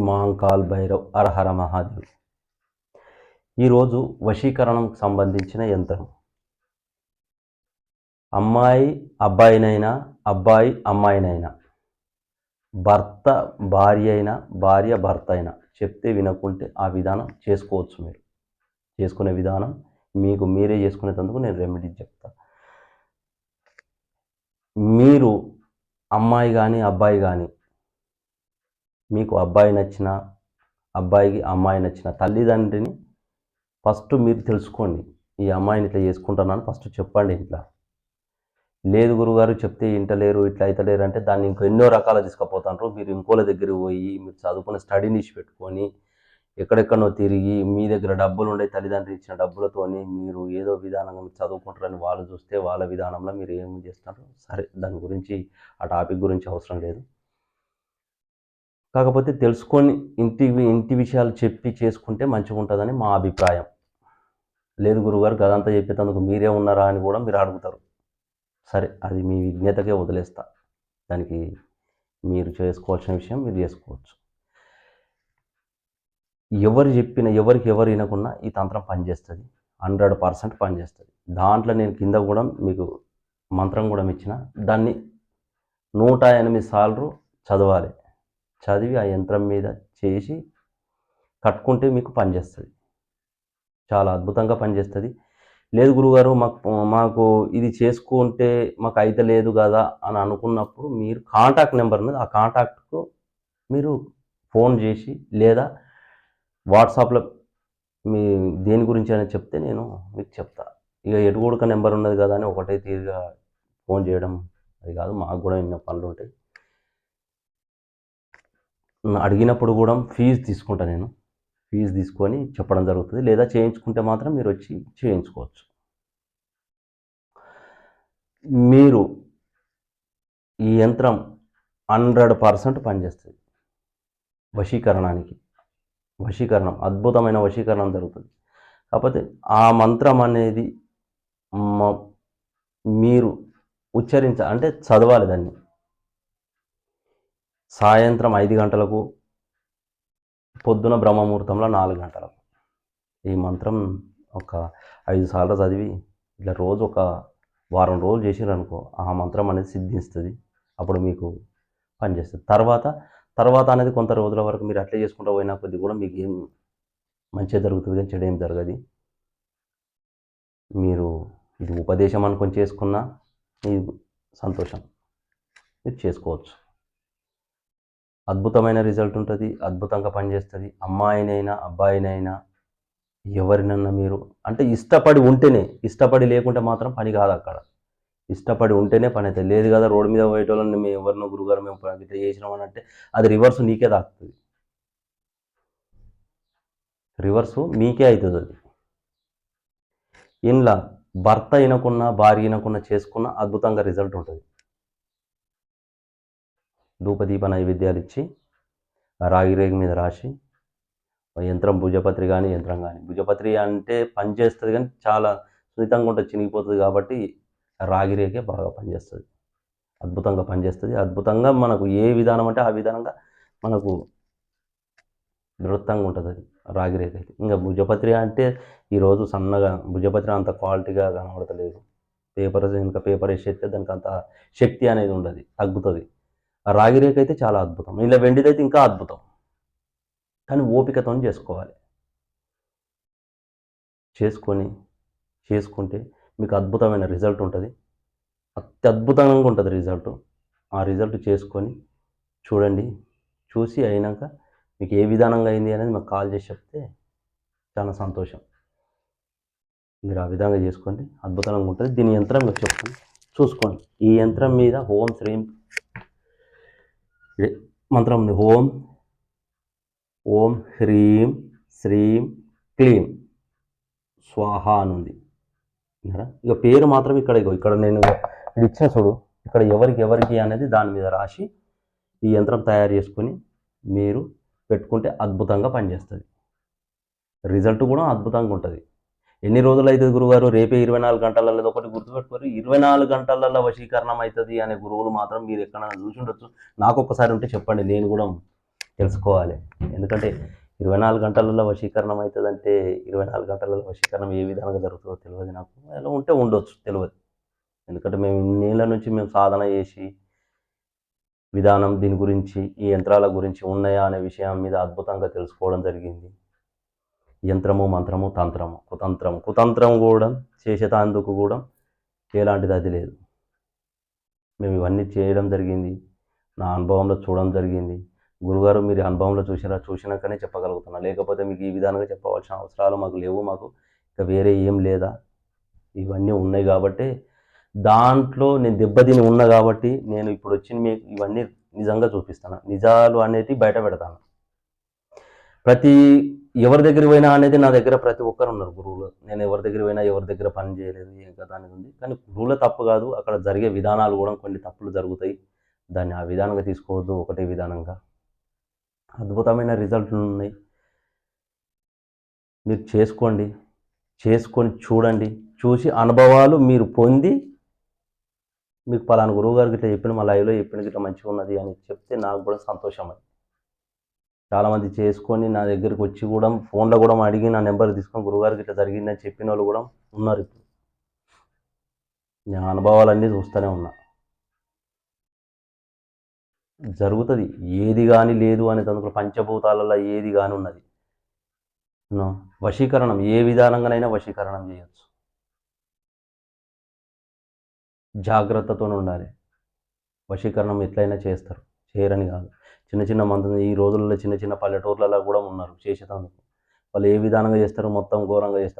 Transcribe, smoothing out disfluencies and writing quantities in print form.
మహంకాల్ భైరవ్ హరహర మహాదేవ్. ఈరోజు వశీకరణంకు సంబంధించిన యంత్రం. అమ్మాయి అబ్బాయినైనా, అబ్బాయి అమ్మాయినైనా, భర్త భార్య అయినా, భార్య భర్త అయినా చెప్తే వినకుంటే ఆ విధానం చేసుకోవచ్చు. మీరు చేసుకునే విధానం మీకు మీరే చేసుకునేందుకు నేను రెమెడీ చెప్తా. మీరు అమ్మాయి కానీ అబ్బాయి కానీ, మీకు అబ్బాయి నచ్చిన, అబ్బాయికి అమ్మాయి నచ్చిన తల్లిదండ్రిని ఫస్ట్ మీరు తెలుసుకోండి. ఈ అమ్మాయిని ఇట్లా చేసుకుంటున్నాను ఫస్ట్ చెప్పండి ఇంట్లో. లేదు గురుగారు చెప్తే ఇంటలేరు, ఇట్లా అయితలేరు అంటే దాన్ని ఎన్నో రకాల తీసుకుపోతారు. మీరు ఇంకోళ్ళ దగ్గరికి పోయి మీరు చదువుకున్న స్టడీని పెట్టుకొని ఎక్కడెక్కడో తిరిగి మీ దగ్గర డబ్బులు ఉండే తల్లిదండ్రులు ఇచ్చిన డబ్బులతోని మీరు ఏదో విధానంగా మీరు చదువుకుంటారని వాళ్ళు చూస్తే వాళ్ళ విధానంలో మీరు ఏం చేస్తారు. సరే, దాని గురించి ఆ టాపిక్ గురించి అవసరం లేదు. కాకపోతే తెలుసుకొని ఇంటి విషయాలు చెప్పి చేసుకుంటే మంచిగా ఉంటుందని మా అభిప్రాయం. లేదు గురుగారు గదంతా చెప్పేందుకు మీరే ఉన్నారా అని కూడా మీరు అడుగుతారు. సరే, అది మీ విజ్ఞతకే వదిలేస్తా. దానికి మీరు చేసుకోవాల్సిన విషయం మీరు చేసుకోవచ్చు. ఎవరు చెప్పినా ఎవరికి ఎవరు వినకున్నా ఈ తంత్రం పనిచేస్తుంది, 100% పనిచేస్తుంది. దాంట్లో నేను కింద కూడా మీకు మంత్రం కూడా ఇచ్చిన, దాన్ని 108 సార్లు చదవాలి. చదివి ఆ యంత్రం మీద చేసి కట్టుకుంటే మీకు పనిచేస్తుంది, చాలా అద్భుతంగా పనిచేస్తుంది. లేదు గురుగారు మాకు ఇది చేసుకుంటే మాకు అయితే లేదు కదా అని అనుకున్నప్పుడు మీరు కాంటాక్ట్ నెంబర్ ఉన్నది, ఆ కాంటాక్ట్కు మీరు ఫోన్ చేసి లేదా వాట్సాప్లో మీ దేని గురించి అని చెప్తే నేను మీకు చెప్తా. ఇక ఎటుగూడక నెంబర్ ఉన్నది కదా అని ఒకటే తీరుగా ఫోన్ చేయడం అది కాదు, మాకు కూడా ఎన్నో పనులు ఉంటాయి. అడిగినప్పుడు కూడా ఫీజు తీసుకుంటా, నేను ఫీజు తీసుకొని చెప్పడం జరుగుతుంది. లేదా చేయించుకుంటే మాత్రం మీరు వచ్చి చేయించుకోవచ్చు. మీరు ఈ యంత్రం 100% పనిచేస్తుంది. వశీకరణం అద్భుతమైన వశీకరణం జరుగుతుంది. కాకపోతే ఆ మంత్రం అనేది మీరు అంటే చదవాలి. దాన్ని సాయంత్రం 5 గంటలకు, పొద్దున బ్రహ్మముహూర్తంలో 4 గంటలకు ఈ మంత్రం ఒక 5 సార్లు చదివి ఇట్లా రోజు ఒక వారం రోజులు చేసిరనుకో ఆ మంత్రం అనేది సిద్ధిస్తుంది. అప్పుడు మీకు పనిచేస్తుంది. తర్వాత అనేది కొంత రోజుల వరకు మీరు అట్లే చేసుకుంటూ పోయినా కొద్ది కూడా మీకు ఏం మంచిగా జరుగుతుంది కానీ చెడు ఏం జరగదు. మీరు ఇది ఉపదేశం అనుకొని చేసుకున్నా మీ సంతోషం, మీరు చేసుకోవచ్చు. అద్భుతమైన రిజల్ట్ ఉంటుంది, అద్భుతంగా పనిచేస్తుంది. అమ్మాయినైనా అబ్బాయినైనా ఎవరినన్నా మీరు అంటే ఇష్టపడి ఉంటేనే, ఇష్టపడి లేకుంటే మాత్రం పని కాదు. అక్కడ ఇష్టపడి ఉంటేనే పని అవుతుంది. లేదు కదా రోడ్డు మీద పోయేటోళ్ళని మేము ఎవరినో గురుగారు మేము ఇట్లా చేసినామని అంటే అది రివర్స్ నీకే తాకుతుంది, రివర్సు మీకే అవుతుంది. అది ఇంట్లో భర్త వినకున్నా భార్య వినకున్నా చేసుకున్న అద్భుతంగా రిజల్ట్ ఉంటుంది. ధూపదీప నైవేద్యాలు ఇచ్చి రాగి రేగు మీద రాసి యంత్రం భుజపత్రి కానీ యంత్రం కానీ, భుజపత్రి అంటే పనిచేస్తుంది కానీ చాలా సున్నితంగా ఉంటుంది, చినిగిపోతుంది. కాబట్టి రాగి రేగే బాగా పనిచేస్తుంది, అద్భుతంగా పనిచేస్తుంది. అద్భుతంగా మనకు ఏ విధానం అంటే ఆ విధానంగా మనకు దృఢంగా ఉంటుంది. అది రాగి రేగ అయితే. ఇంకా భుజపత్రి అంటే ఈరోజు సన్నగా భుజపత్రి అంత క్వాలిటీగా కనబడతలేదు. ఇంకా పేపర్ వేసేస్తే దానికి అంత శక్తి అనేది ఉండదు, తగ్గుతుంది. ఆ రాగి రేఖ అయితే చాలా అద్భుతం. ఇలా వెండిదైతే ఇంకా అద్భుతం, కానీ ఓపికతో చేసుకోవాలి. చేసుకుంటే మీకు అద్భుతమైన రిజల్ట్ ఉంటుంది, అత్యద్భుతంగా ఉంటుంది రిజల్ట్. ఆ రిజల్ట్ చేసుకొని చూడండి. చూసి అయినాక మీకు ఏ విధానంగా అయింది అనేది మాకు కాల్ చేసి చెప్తే చాలా సంతోషం. మీరు ఆ విధంగా చేసుకోండి, అద్భుతంగా ఉంటుంది. దీని యంత్రం మీకు చెప్తాను, చూసుకోండి. ఈ యంత్రం మీద ఓం శ్రీం మంత్రం ఉంది. ఓం హ్రీం శ్రీం క్లీం స్వాహ అని ఉంది. ఇక పేరు మాత్రం ఇక్కడ నేను ఇచ్చిన చూడు, ఇక్కడ ఎవరికి అనేది దాని మీద రాసి ఈ యంత్రం తయారు చేసుకొని మీరు పెట్టుకుంటే అద్భుతంగా పనిచేస్తుంది. రిజల్ట్ కూడా అద్భుతంగా ఉంటుంది. ఎన్ని రోజులు అవుతుంది గురుగారు? రేపే 24 గంటలలో ఒకటి గుర్తుపెట్టుకోరు, 24 గంటలలో వశీకరణం అవుతుంది అనే గురువులు మాత్రం మీరు ఎక్కడైనా చూసి ఉండొచ్చు. నాకు ఒక్కసారి ఉంటే చెప్పండి, నేను కూడా తెలుసుకోవాలి. ఎందుకంటే 24 గంటలలో వశీకరణం అవుతుందంటే 24 గంటలలో వశీకరణం ఏ విధంగా జరుగుతుందో తెలియదు నాకు. అలా ఉంటే ఉండొచ్చు తెలియదు. ఎందుకంటే మేము ఇన్నేళ్ల నుంచి మేము సాధన చేసి విధానం దీని గురించి ఈ యంత్రాల గురించి ఉన్నాయా అనే విషయం మీద అద్భుతంగా తెలుసుకోవడం జరిగింది. యంత్రము, మంత్రము, తంత్రము, కుతంత్రం. కుతంత్రం కూడా చేసేటందుకు కూడా ఎలాంటిది అది లేదు. మేము ఇవన్నీ చేయడం జరిగింది. నా అనుభవంలో చూడడం జరిగింది. గురుగారు మీరు అనుభవంలో చూసినాకనే చెప్పగలుగుతున్నా. లేకపోతే మీకు ఈ విధానంగా చెప్పవలసిన అవసరాలు మాకు లేవు. మాకు ఇక వేరే ఏం లేదా? ఇవన్నీ ఉన్నాయి కాబట్టే దాంట్లో నేను దెబ్బతిని ఉన్నా కాబట్టి నేను ఇప్పుడు వచ్చి మీకు ఇవన్నీ నిజంగా చూపిస్తాను. నిజాలు అనేటివి బయట పెడతాను. ఎవరి దగ్గర పోయినా అనేది నా దగ్గర ప్రతి ఒక్కరు ఉన్నారు గురువులు. నేను ఎవరి దగ్గర పోయినా ఎవరి దగ్గర పని చేయలేదు ఏం కదా అనేది ఉంది. కానీ గురువుల తప్పు కాదు, అక్కడ జరిగే విధానాలు కూడా కొన్ని తప్పులు జరుగుతాయి. దాన్ని ఆ విధానంగా తీసుకోవద్దు. ఒకటే విధానంగా అద్భుతమైన రిజల్ట్లు ఉన్నాయి. మీరు చేసుకొని చూడండి. చూసి అనుభవాలు మీరు పొంది మీకు పలానా గురువు గారికి ఇట్లా చెప్పిన మా లైవ్లో చెప్పిన ఇట్లా మంచిగా ఉన్నది అని చెప్తే నాకు కూడా సంతోషం. అది చాలామంది చేసుకొని నా దగ్గరికి వచ్చి కూడా ఫోన్లో కూడా అడిగి నా నెంబర్ తీసుకొని గురువుగారికి ఇట్లా జరిగిందని చెప్పిన వాళ్ళు కూడా ఉన్నారు. ఇప్పుడు నేను అనుభవాలన్నీ చూస్తూనే ఉన్నా. జరుగుతుంది. ఏది కానీ లేదు అనే దాంట్లో పంచభూతాలలో ఏది కానీ ఉన్నది. వశీకరణం ఏ విధానంగానైనా వశీకరణం చేయొచ్చు. జాగ్రత్తతో ఉండాలి. వశీకరణం ఎట్లయినా చేస్తారు, చేయరని కాదు. చిన్న చిన్న మంది ఈ రోజుల్లో చిన్న చిన్న పల్లెటూర్లలో కూడా ఉన్నారు చేసేటందుకు. వాళ్ళు ఏ విధానంగా చేస్తారు, మొత్తం ఘోరంగా చేస్తారు.